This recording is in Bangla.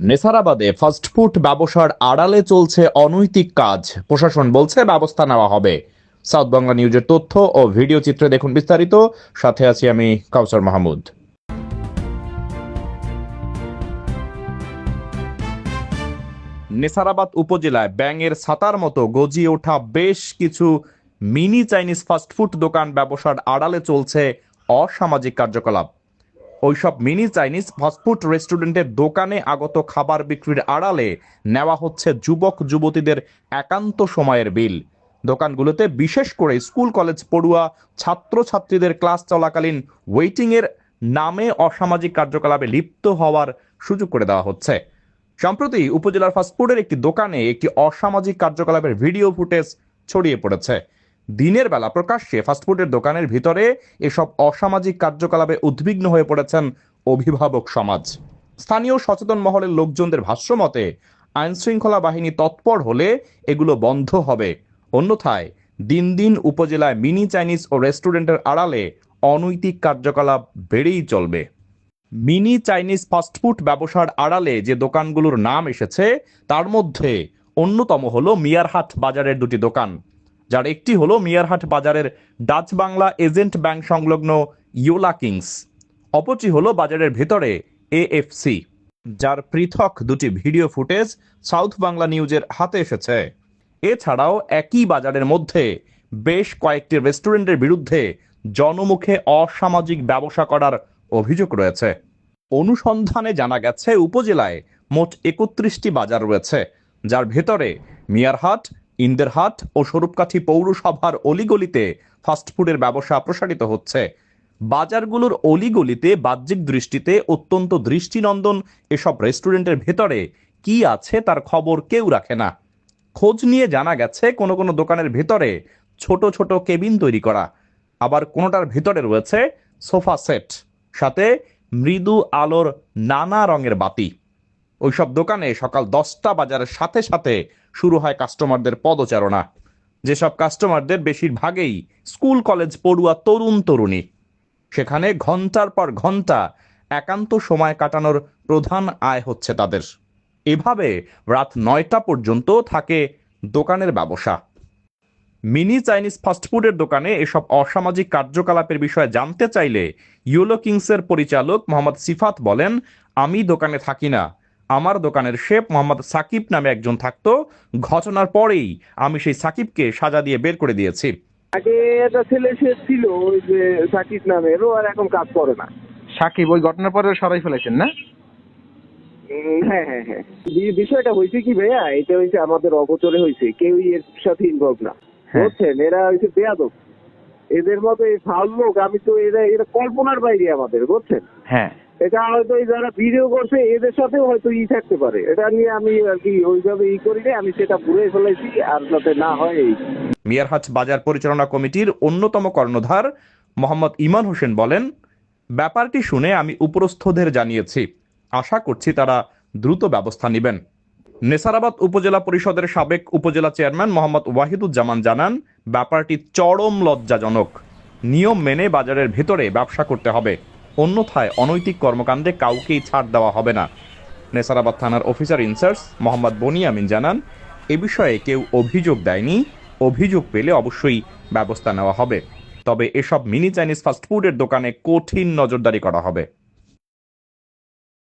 নেসারাবাদে ফাস্টফুড ব্যবসার আড়ালে চলছে অনৈতিক কাজ, প্রশাসন বলছে ব্যবস্থা নেওয়া হবে। সাউথ বাংলা নিউজের তথ্য ও ভিডিও চিত্রে দেখুন বিস্তারিত। সাথে আছি আমি কাউসার মাহমুদ। নেসারাবাদ উপজেলায় ব্যাঙের ছাতার মতো গজিয়ে ওঠা বেশ কিছু মিনি চাইনিজ ফাস্টফুড দোকান ব্যবসার আড়ালে চলছে অসামাজিক কার্যকলাপ। ওইসব মিনি চাইনিজ ফাস্টফুড রেস্টুরেন্টের দোকানে আগত খাবার বিক্রির আড়ালে নেওয়া হচ্ছে যুবক যুবতীদের একান্ত সময়ের বিল। দোকানগুলোতে বিশেষ করে স্কুল কলেজ পড়ুয়া ছাত্রছাত্রীদের ক্লাস চলাকালীন ওয়েটিংয়ের নামে অসামাজিক কার্যকলাপে লিপ্ত হওয়ার সুযোগ করে দেওয়া হচ্ছে। সম্প্রতি উপজেলার ফাস্টফুডের একটি দোকানে একটি অসামাজিক কার্যকলাপের ভিডিও ফুটেজ ছড়িয়ে পড়েছে। দিনের বেলা প্রকাশ্যে ফাস্টফুডের দোকানের ভিতরে এসব অসামাজিক কার্যকলাপে উদ্বিগ্ন হয়ে পড়েছেন অভিভাবক সমাজ। স্থানীয় সচেতন মহলের লোকজনদের ভাষ্যমতে আইন শৃঙ্খলা বাহিনী তৎপর হলে এগুলো বন্ধ হবে, অন্যথায় দিন দিন উপজেলায় মিনি চাইনিজ ও রেস্টুরেন্টের আড়ালে অনৈতিক কার্যকলাপ বেড়েই চলবে। মিনি চাইনিজ ফাস্টফুড ব্যবসার আড়ালে যে দোকানগুলোর নাম এসেছে তার মধ্যে অন্যতম হলো মিয়ারহাট বাজারের দুটি দোকান, যার একটি হলো মিয়ারহাট বাজারের ডাচ বাংলা এজেন্ট ব্যাংক সংলগ্ন ইয়োলা কিংস, অপরটি হলো বাজারের ভেতরে এএফসি, যার পৃথক দুটি ভিডিও ফুটেজ সাউথ বাংলা নিউজের হাতে এসেছে। এছাড়াও একই বাজারের মধ্যে বেশ কয়েকটি রেস্টুরেন্টের বিরুদ্ধে জনমুখে অসামাজিক ব্যবসা করার অভিযোগ রয়েছে। অনুসন্ধানে জানা গেছে উপজেলায় মোট 31টি বাজার রয়েছে, যার ভেতরে মিয়ারহাট, ইন্দেরহাট ও স্বরূপকাঠি পৌরসভার অলিগলিতে ফাস্টফুডের ব্যবসা প্রসারিত হচ্ছে। বাজারগুলোর অলিগলিতে বাহ্যিক দৃষ্টিতে অত্যন্ত দৃষ্টিনন্দন এসব রেস্টুরেন্টের ভেতরে কি আছে তার খবর কেউ রাখে না। খোঁজ নিয়ে জানা গেছে কোনো কোনো দোকানের ভেতরে ছোট ছোট কেবিন তৈরি করা, আবার কোনোটার ভেতরে রয়েছে সোফা সেট, সাথে মৃদু আলোর নানা রঙের বাতি। ওইসব দোকানে সকাল 10টা বাজার সাথে সাথে শুরু হয় কাস্টমারদের পদচারণা, যেসব কাস্টমারদের বেশিরভাগই স্কুল কলেজ পড়ুয়া তরুণ তরুণী। সেখানে ঘন্টার পর ঘন্টা একান্ত সময় কাটানোর প্রধান আয় হচ্ছে তাদের। এভাবে রাত 9টা পর্যন্ত থাকে দোকানের ব্যবসা। মিনি চাইনিজ ফাস্টফুডের দোকানে এসব অসামাজিক কার্যকলাপের বিষয়ে জানতে চাইলে ইয়োলো কিংসের পরিচালক মোহাম্মদ সিফাত বলেন, আমি দোকানে থাকি না, আমার দোকানের শেফ মোহাম্মদ সাকিব নামে একজন থাকতো। ঘটনার পরেই আমি সেই সাকিবকে সাজা দিয়ে বের করে দিয়েছি। আগে একটা ছেলে সে ছিল ওই যে সাকিব নামের, ও আর এখন কাজ করে না। সাকিব ওই ঘটনার পরে সরাই ফেলেছেন না? হ্যাঁ হ্যাঁ হ্যাঁ, বিষয়টা হয়েছে কি ভাইয়া, এটা হয়েছে আমাদের অগোচরে হয়েছে, কেউই এর সাথে ইনভলভ না, বুঝছেন? এরা হয়েছে বেয়াদব, এদের মতো এই ফাউল লোক আমি তো এরা কল্পনার বাইরে আমাদের, বুঝছেন? হ্যাঁ, এটা হয়তো যারা ভিডিও করছে এদের সাথেও হয়তো থাকতে পারে, এটা নিয়ে আমি আর কি ওইভাবে করি না, আমি সেটা ভুলে ফেলেছি আর যাতে না হয় এই। মিয়ারহাট বাজার পরিচালনা কমিটির অন্যতম কর্ণধার মোহাম্মদ ইমান হোসেন বলেন, ব্যাপারটি শুনে আমি উপরস্থদের জানিয়েছি, আশা করছি তারা দ্রুত ব্যবস্থা নেবেন। নেসারাবাদ উপজেলা পরিষদের সাবেক উপজেলা চেয়ারম্যান মোহাম্মদ ওয়াহিদুজ্জামান জানান, ব্যাপারটি চরম লজ্জাজনক। নিয়ম মেনে বাজারের ভেতরে ব্যবসা করতে হবে, অন্যথায় অনৈতিক কর্মকাণ্ডে কাউকেই ছাড় দেওয়া হবে না। নেসারাবাদ থানার অফিসার ইনচার্জ মোহাম্মদ বনিয়ামিন জানান, এ বিষয়ে কেউ অভিযোগ দেয়নি, অভিযোগ পেলে অবশ্যই ব্যবস্থা নেওয়া হবে, তবে এসব মিনি চাইনিজ ফাস্টফুডের দোকানে কঠিন নজরদারি করা হবে।